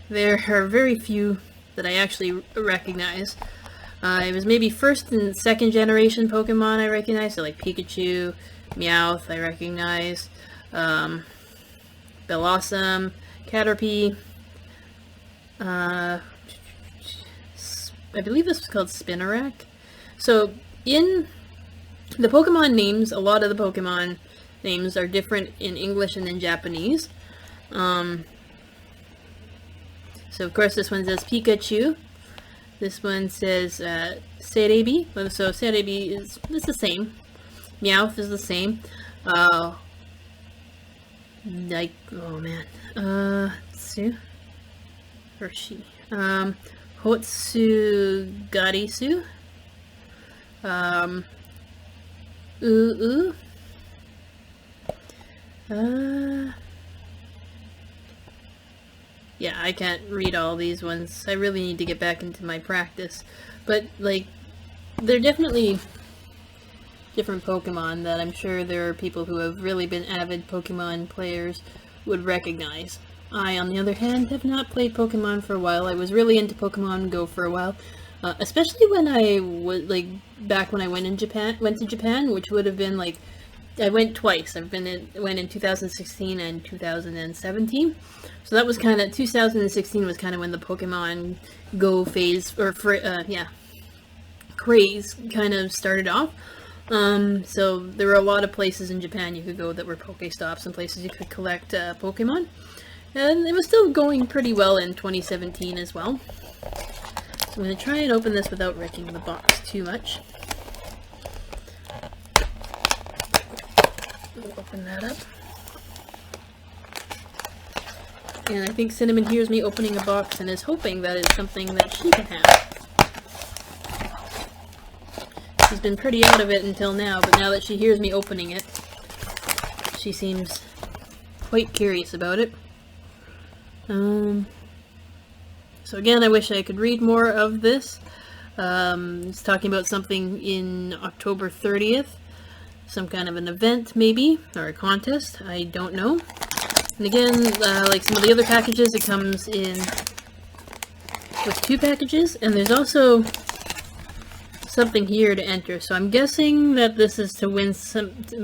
there are very few that I actually recognize. It was maybe first and second generation Pokemon I recognize, so like Pikachu, Meowth I recognize, Bellossom, Caterpie, I believe this was called Spinarak. So in the Pokemon names, a lot of the Pokemon names are different in English and in Japanese. So of course this one says Pikachu. This one says Serebii. So Serebii is the same. Meowth is the same. Like, oh man. Tsu? Or she? Hotsugarisu. Uu. Yeah, I can't read all these ones. I really need to get back into my practice. But, like, they're definitely different Pokemon that I'm sure there are people who have really been avid Pokemon players would recognize. I, on the other hand, have not played Pokemon for a while. I was really into Pokemon Go for a while. Especially when I was, like, back when I went to Japan, which would have been, like, I went twice. went in 2016 and 2017. So that was kind of, 2016 was kind of when the Pokemon Go phase, or craze kind of started off. So there were a lot of places in Japan you could go that were Pokestops and places you could collect Pokemon. And it was still going pretty well in 2017 as well. So I'm going to try and open this without wrecking the box too much. Open that up. And I think Cinnamon hears me opening a box and is hoping that it's something that she can have. She's been pretty out of it until now, but now that she hears me opening it, she seems quite curious about it. So again, I wish I could read more of this. It's talking about something in October 30th. Some kind of an event, maybe, or a contest, I don't know. And again, like some of the other packages, it comes in with 2 packages, and there's also something here to enter. So I'm guessing that this is to win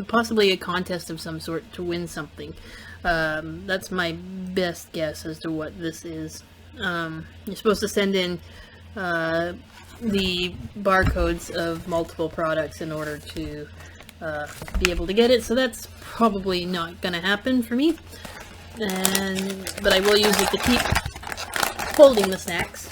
possibly a contest of some sort to win something. That's my best guess as to what this is. You're supposed to send in the barcodes of multiple products in order to be able to get it, so that's probably not gonna happen for me. But I will use it to keep holding the snacks.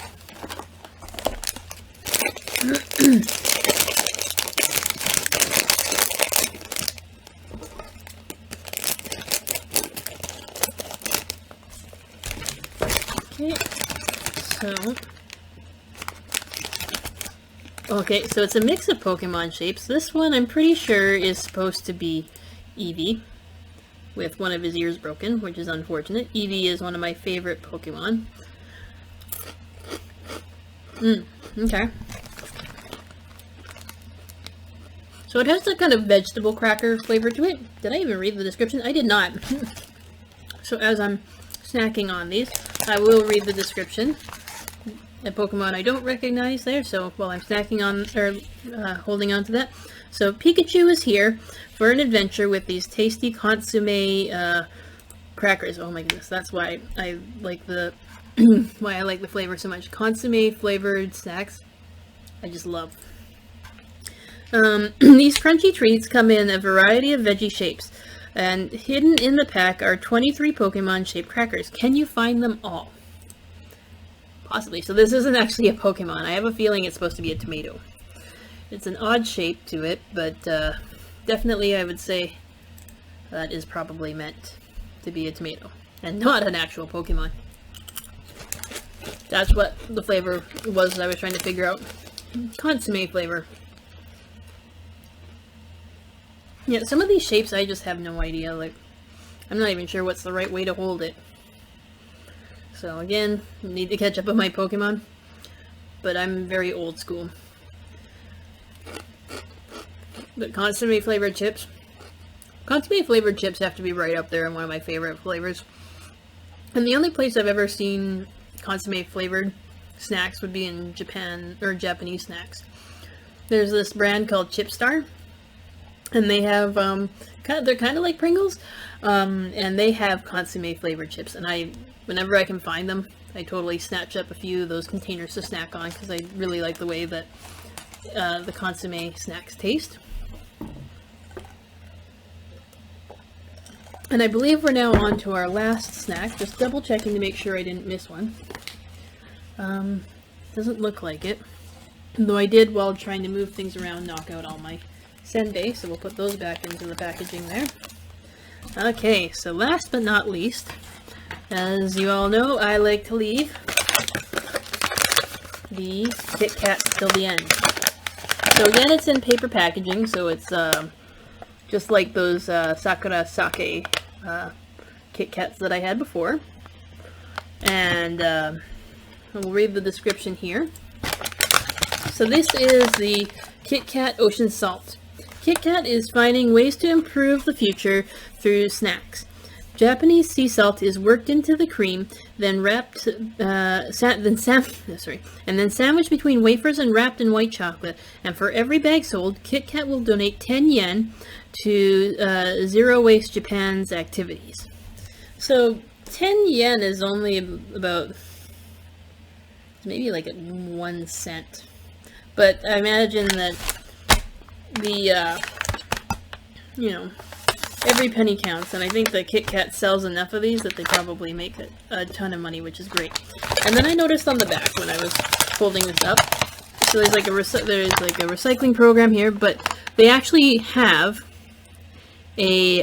Okay, so it's a mix of Pokemon shapes. This one I'm pretty sure is supposed to be Eevee, with one of his ears broken, which is unfortunate. Eevee is one of my favorite Pokemon. Okay. So it has that kind of vegetable cracker flavor to it. Did I even read the description? I did not. So as I'm snacking on these, I will read the description. A Pokemon I don't recognize there, so while I'm snacking on, or holding on to that. So Pikachu is here for an adventure with these tasty consomme crackers. Oh my goodness, that's why I like the why I like the flavor so much. Consomme flavored snacks, I just love. These crunchy treats come in a variety of veggie shapes, and hidden in the pack are 23 Pokemon shaped crackers. Can you find them all? Possibly. So this isn't actually a Pokemon. I have a feeling it's supposed to be a tomato. It's an odd shape to it, but definitely I would say that is probably meant to be a tomato and not an actual Pokemon. That's what the flavor was I was trying to figure out. Consomme flavor. Yeah, some of these shapes I just have no idea. Like, I'm not even sure what's the right way to hold it. So again, need to catch up on my Pokemon, but I'm very old school. But consomme flavored chips. Consomme flavored chips have to be right up there and one of my favorite flavors. And the only place I've ever seen consomme flavored snacks would be in Japan, or Japanese snacks. There's this brand called Chipstar, and they have they're kind of like Pringles, and they have consomme flavored chips. And whenever I can find them, I totally snatch up a few of those containers to snack on because I really like the way that the consomme snacks taste. And I believe we're now on to our last snack, just double checking to make sure I didn't miss one. Doesn't look like it. Though I did, while trying to move things around, knock out all my senbei, so we'll put those back into the packaging there. Okay, so last but not least, as you all know, I like to leave the Kit Kats till the end. So again, it's in paper packaging, so it's just like those Sakura Sake Kit Kats that I had before. And we'll read the description here. So this is the Kit Kat Ocean Salt. Kit Kat is finding ways to improve the future through snacks. Japanese sea salt is worked into the cream, then wrapped, then sandwiched between wafers and wrapped in white chocolate. And for every bag sold, Kit Kat will donate 10 yen to Zero Waste Japan's activities. So 10 yen is only about maybe like 1 cent. But I imagine that the, every penny counts, and I think that Kit Kat sells enough of these that they probably make a ton of money, which is great. And then I noticed on the back when I was folding this up, so there's like a recycling program here, but they actually have a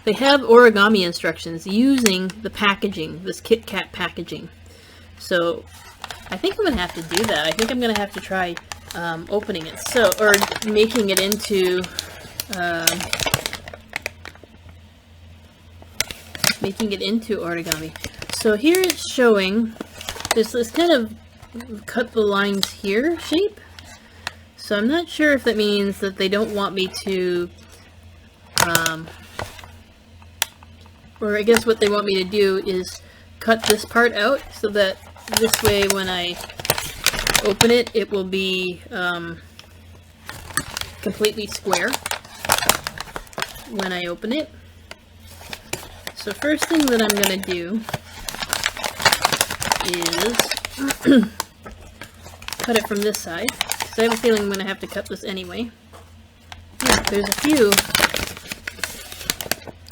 they have origami instructions using the packaging, this Kit Kat packaging. So I think I'm gonna have to do that. I think I'm gonna have to try opening it, or making it into origami. So here it's showing this kind of cut the lines here shape. So I'm not sure if that means that they don't want me to, or I guess what they want me to do is cut this part out so that this way when I open it, it will be completely square when I open it. So first thing that I'm going to do is cut it from this side, because I have a feeling I'm going to have to cut this anyway. Yeah, there's a few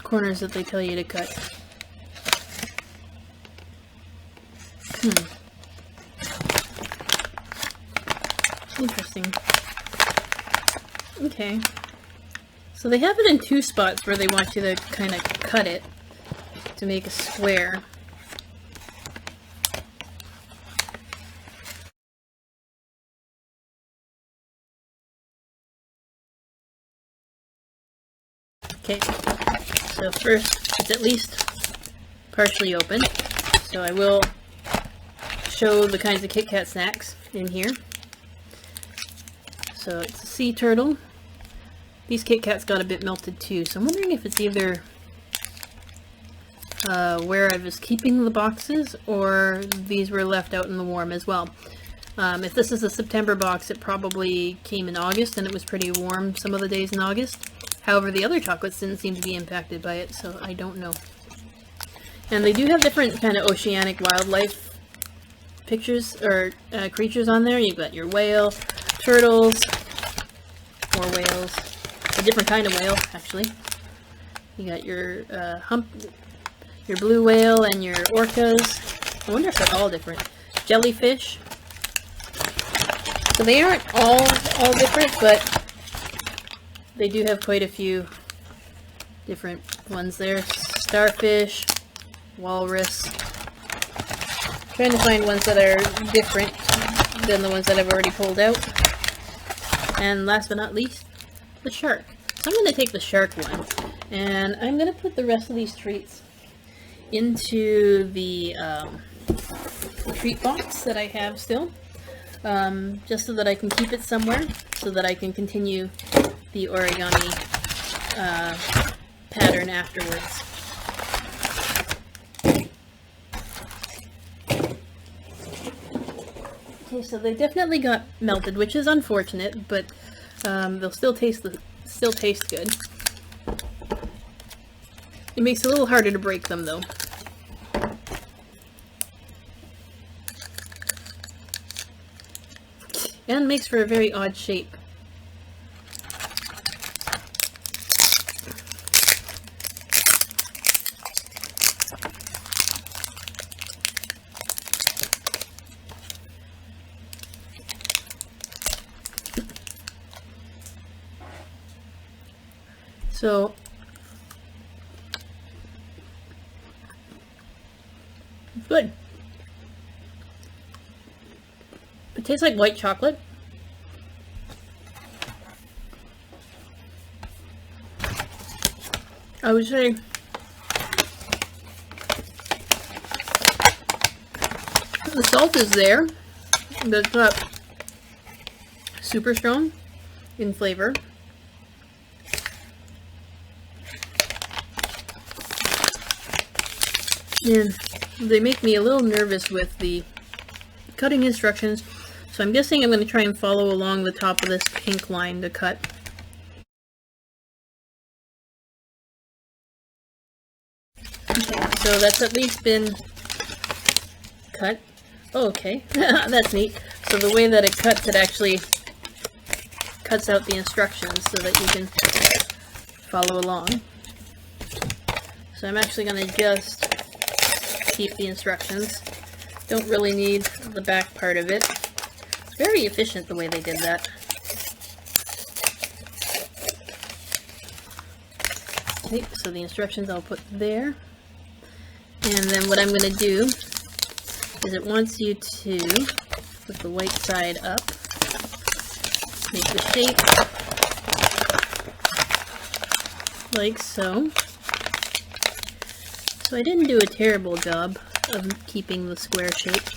corners that they tell you to cut. Interesting. Okay. So they have it in two spots where they want you to kind of cut it to make a square. Okay. So first, it's at least partially open. So I will show the kinds of Kit Kat snacks in here. So it's a sea turtle. These Kit Kats got a bit melted too, so I'm wondering if it's either where I was keeping the boxes or these were left out in the warm as well. If this is a September box, it probably came in August and it was pretty warm some of the days in August. However, the other chocolates didn't seem to be impacted by it, so I don't know. And they do have different kind of oceanic wildlife pictures or creatures on there. You've got your whale, turtles, more whales, a different kind of whale actually. You got your your blue whale and your orcas. I wonder if they're all different. Jellyfish. So they aren't all different, but they do have quite a few different ones there. Starfish, walrus. Trying to find ones that are different than the ones that I've already pulled out. And last but not least, the shark. So I'm going to take the shark one, and I'm going to put the rest of these treats into the treat box that I have still. just so that I can keep it somewhere, so that I can continue the origami pattern afterwards. Okay, so they definitely got melted, which is unfortunate, but they'll still taste good. It makes it a little harder to break them, though. And makes for a very odd shape. So good. It tastes like white chocolate. I would say the salt is there, but it's not super strong in flavor. And they make me a little nervous with the cutting instructions, so I'm guessing I'm going to try and follow along the top of this pink line to cut. Okay, so that's at least been cut. Oh, okay, that's neat. So the way that it cuts, it actually cuts out the instructions so that you can follow along. So I'm actually going to just keep the instructions. Don't really need the back part of it. It's very efficient the way they did that. Okay, so the instructions I'll put there. And then what I'm going to do is it wants you to put the white side up, make the shape like so. So I didn't do a terrible job of keeping the square shape,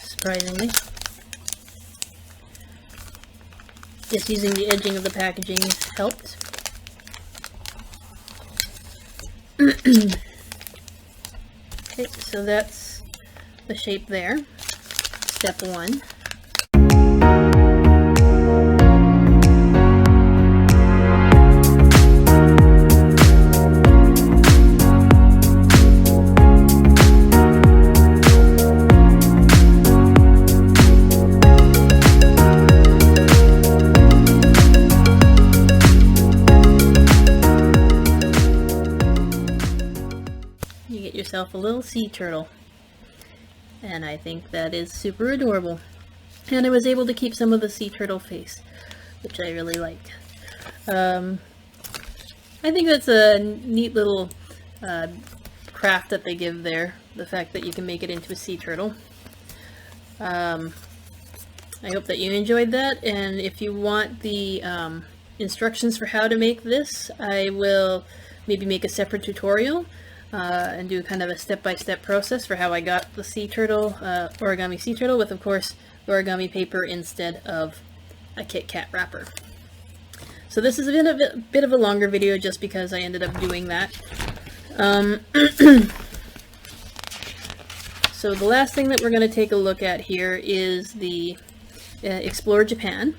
surprisingly. Just using the edging of the packaging helped. Okay, so that's the shape there. Step one. A little sea turtle, and I think that is super adorable. And I was able to keep some of the sea turtle face, which I really liked. I think that's a neat little craft that they give there, the fact that you can make it into a sea turtle. I hope that you enjoyed that, and if you want the instructions for how to make this, I will maybe make a separate tutorial and do kind of a step-by-step process for how I got the sea turtle, origami sea turtle, with of course origami paper instead of a Kit Kat wrapper. So this has been a bit of a longer video just because I ended up doing that. So the last thing that we're going to take a look at here is the Explore Japan.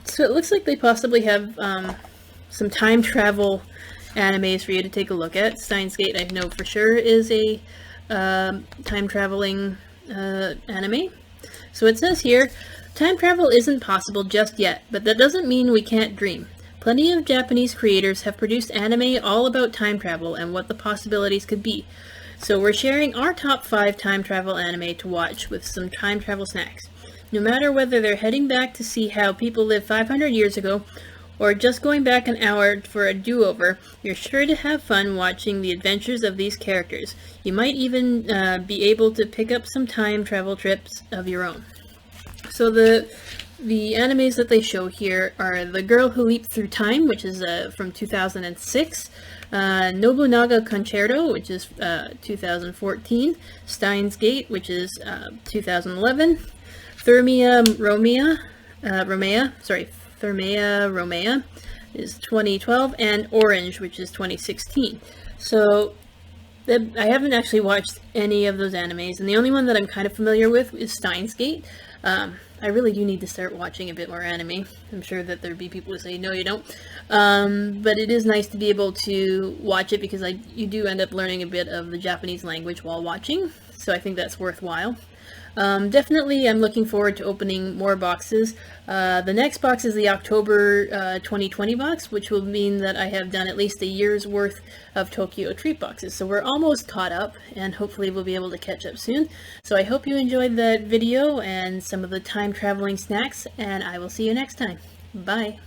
So it looks like they possibly have some time travel animes for you to take a look at. Steins Gate, I know for sure, is a time traveling anime. So it says here, time travel isn't possible just yet, but that doesn't mean we can't dream. Plenty of Japanese creators have produced anime all about time travel and what the possibilities could be. So we're sharing our top 5 time travel anime to watch with some time travel snacks. No matter whether they're heading back to see how people lived 500 years ago, or just going back an hour for a do-over, you're sure to have fun watching the adventures of these characters. You might even be able to pick up some time travel trips of your own. So the the animes that they show here are The Girl Who Leaped Through Time, which is from 2006, Nobunaga Concerto, which is 2014, Steins Gate, which is 2011, Thermia Romea is 2012, and Orange, which is 2016. So I haven't actually watched any of those animes, and the only one that I'm kind of familiar with is Steins Gate. I really do need to start watching a bit more anime. I'm sure that there'd be people who say, no, you don't. But it is nice to be able to watch it because you do end up learning a bit of the Japanese language while watching, so I think that's worthwhile. Definitely, I'm looking forward to opening more boxes. The next box is the October 2020 box, which will mean that I have done at least a year's worth of Tokyo Treat boxes. So we're almost caught up, and hopefully we'll be able to catch up soon. So I hope you enjoyed that video and some of the time traveling snacks, and I will see you next time. Bye!